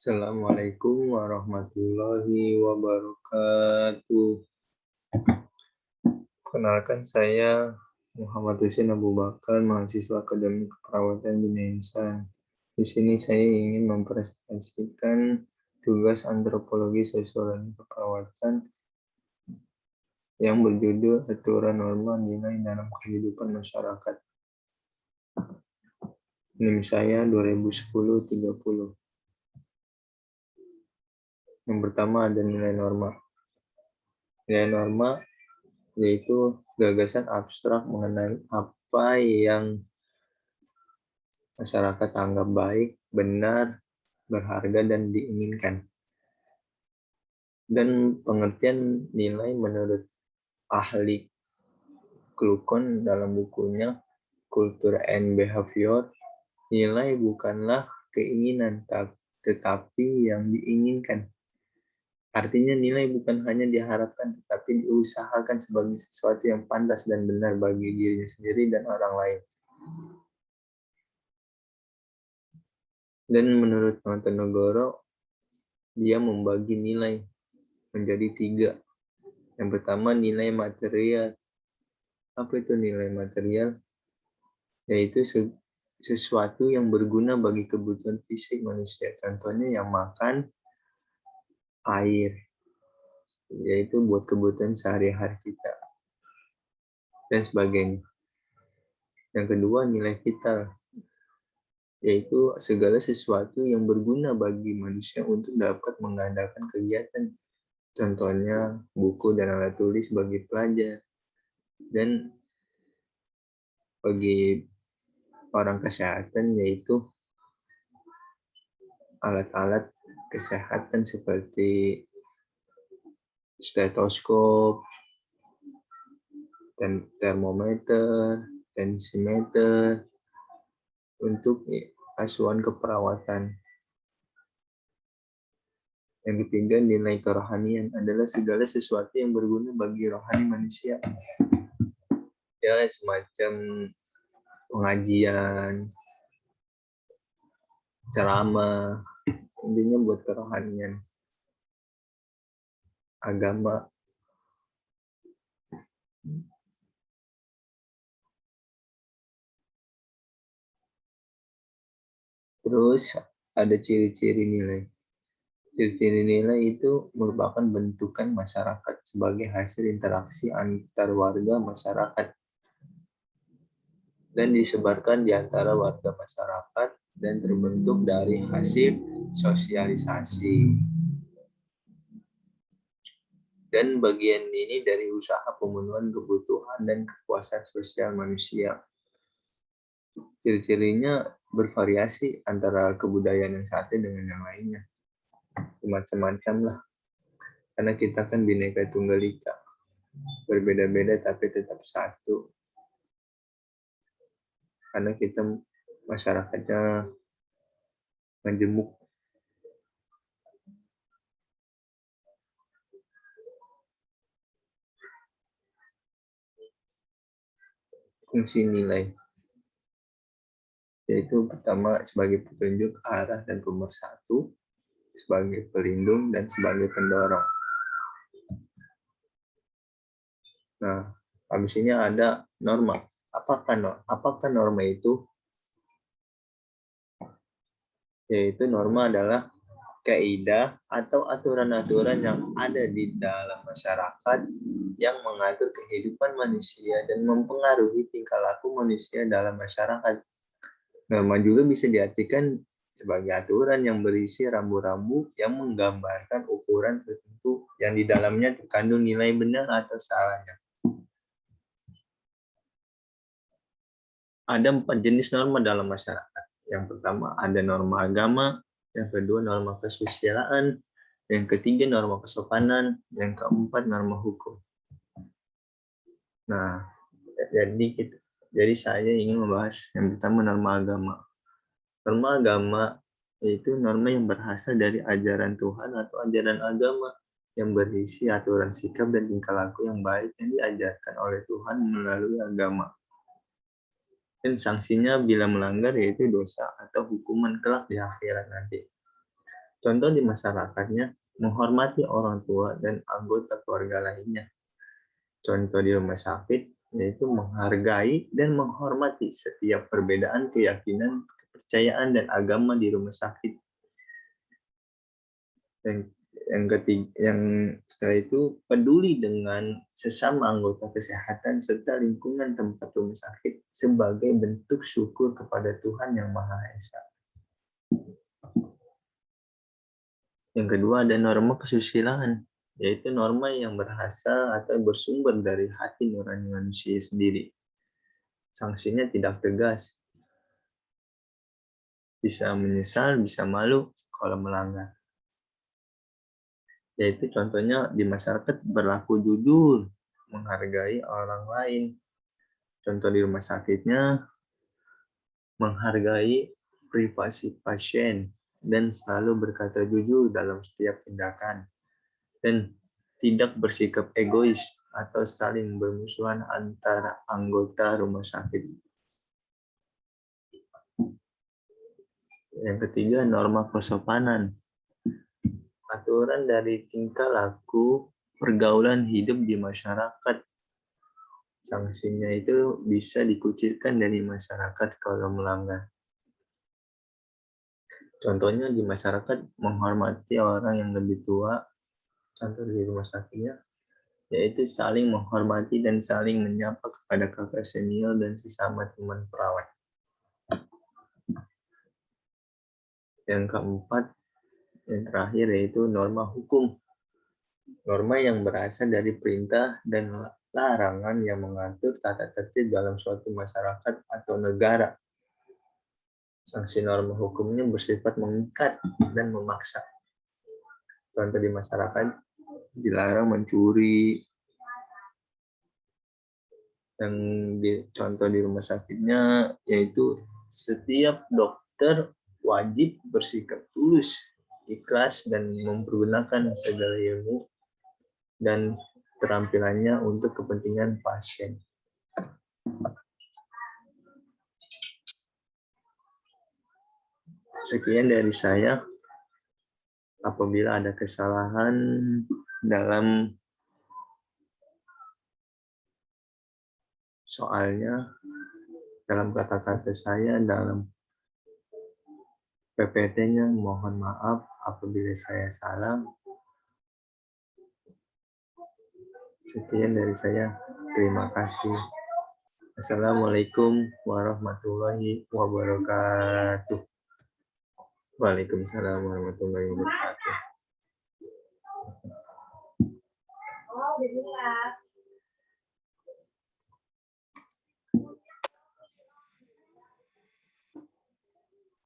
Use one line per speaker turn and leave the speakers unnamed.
Assalamualaikum warahmatullahi wabarakatuh. Kenalkan saya Muhammad Husin Abu Bakar, mahasiswa Akademik Keperawatan Bina Insan. Di sini saya ingin mempresentasikan tugas antropologi sosial dan keperawatan yang berjudul Aturan Norma Nilai dalam Kehidupan Masyarakat. NIM saya 2010-30. Yang pertama ada nilai norma. Nilai norma yaitu gagasan abstrak mengenai apa yang masyarakat anggap baik, benar, berharga, dan diinginkan. Dan pengertian nilai menurut ahli Klukon dalam bukunya Culture and Behavior, nilai bukanlah keinginan, tetapi yang diinginkan. Artinya nilai bukan hanya diharapkan, tetapi diusahakan sebagai sesuatu yang pantas dan benar bagi dirinya sendiri dan orang lain. Dan menurut Montenegoro, dia membagi nilai menjadi 3. Yang pertama nilai material. Apa itu nilai material? Yaitu sesuatu yang berguna bagi kebutuhan fisik manusia. Contohnya yang makan, air, yaitu buat kebutuhan sehari-hari kita, dan sebagainya. Yang kedua nilai vital, yaitu segala sesuatu yang berguna bagi manusia untuk dapat mengadakan kegiatan. Contohnya buku dan alat tulis bagi pelajar, dan bagi orang kesehatan yaitu alat-alat kesehatan seperti stetoskop, dan termometer, tensimeter untuk asuhan keperawatan. Yang ketiga, nilai kerohanian adalah segala sesuatu yang berguna bagi rohani manusia. Ya, semacam pengajian, ceramah, intinya buat kerohanian, agama. Terus ada ciri-ciri nilai. Ciri-ciri nilai itu merupakan bentukan masyarakat sebagai hasil interaksi antar warga masyarakat dan disebarkan di antara warga masyarakat dan terbentuk dari hasil sosialisasi. Dan bagian ini dari usaha pemenuhan kebutuhan dan kepuasan sosial manusia. Ciri-cirinya bervariasi antara kebudayaan yang satu dengan yang lainnya. Macam-macam lah. Karena kita kan Bhinneka Tunggal Ika. Berbeda-beda tapi tetap satu. Karena kita masyarakatnya menjemuk. Fungsi nilai, yaitu pertama sebagai petunjuk arah dan pemersatu, sebagai pelindung, dan sebagai pendorong. Nah, habis ini ada norma. Apakah norma itu? Yaitu norma adalah kaidah atau aturan-aturan yang ada di dalam masyarakat yang mengatur kehidupan manusia dan mempengaruhi tingkah laku manusia dalam masyarakat. Norma juga bisa diartikan sebagai aturan yang berisi rambu-rambu yang menggambarkan ukuran tertentu yang di dalamnya terkandung nilai benar atau salahnya. Ada 4 jenis norma dalam masyarakat. Yang pertama ada norma agama, yang kedua norma kesusilaan, yang ketiga norma kesopanan, yang keempat norma hukum. Nah, jadi saya ingin membahas yang pertama norma agama. Norma agama yaitu norma yang berasal dari ajaran Tuhan atau ajaran agama yang berisi aturan sikap dan tingkah laku yang baik yang diajarkan oleh Tuhan melalui agama. Dan sanksinya bila melanggar yaitu dosa atau hukuman kelak di akhirat nanti. Contoh di masyarakatnya, menghormati orang tua dan anggota keluarga lainnya. Contoh di rumah sakit, yaitu menghargai dan menghormati setiap perbedaan keyakinan, kepercayaan, dan agama di rumah sakit. Yang ketiga, yang setelah itu peduli dengan sesama anggota kesehatan serta lingkungan tempat rumah sakit sebagai bentuk syukur kepada Tuhan Yang Maha Esa. Yang kedua ada norma kesusilaan, yaitu norma yang berasal atau bersumber dari hati nurani manusia sendiri. Sanksinya tidak tegas, bisa menyesal, bisa malu kalau melanggar. Yaitu contohnya di masyarakat berlaku jujur, menghargai orang lain. Contoh di rumah sakitnya, menghargai privasi pasien dan selalu berkata jujur dalam setiap tindakan. Dan tidak bersikap egois atau saling bermusuhan antara anggota rumah sakit. Yang ketiga, norma kesopanan. Aturan dari tingkah laku pergaulan hidup di masyarakat. Sanksinya itu bisa dikucilkan dari masyarakat kalau melanggar. Contohnya di masyarakat menghormati orang yang lebih tua, contoh di rumah sakitnya, yaitu saling menghormati dan saling menyapa kepada kakak senior dan sesama teman perawat. Yang keempat, yang terakhir yaitu norma hukum. Norma yang berasal dari perintah dan larangan yang mengatur tata tertib dalam suatu masyarakat atau negara. Sanksi norma hukumnya bersifat mengikat dan memaksa. Contoh di masyarakat, dilarang mencuri. Yang contoh di rumah sakitnya yaitu setiap dokter wajib bersikap tulus, ikhlas, dan mempergunakan segala ilmu dan keterampilannya untuk kepentingan pasien. Sekian dari saya. Apabila ada kesalahan dalam soalnya, dalam kata-kata saya, dalam PPT-nya, mohon maaf apabila saya salah. Sekian dari saya. Terima kasih. Assalamualaikum warahmatullahi wabarakatuh. Waalaikumsalam warahmatullahi wabarakatuh.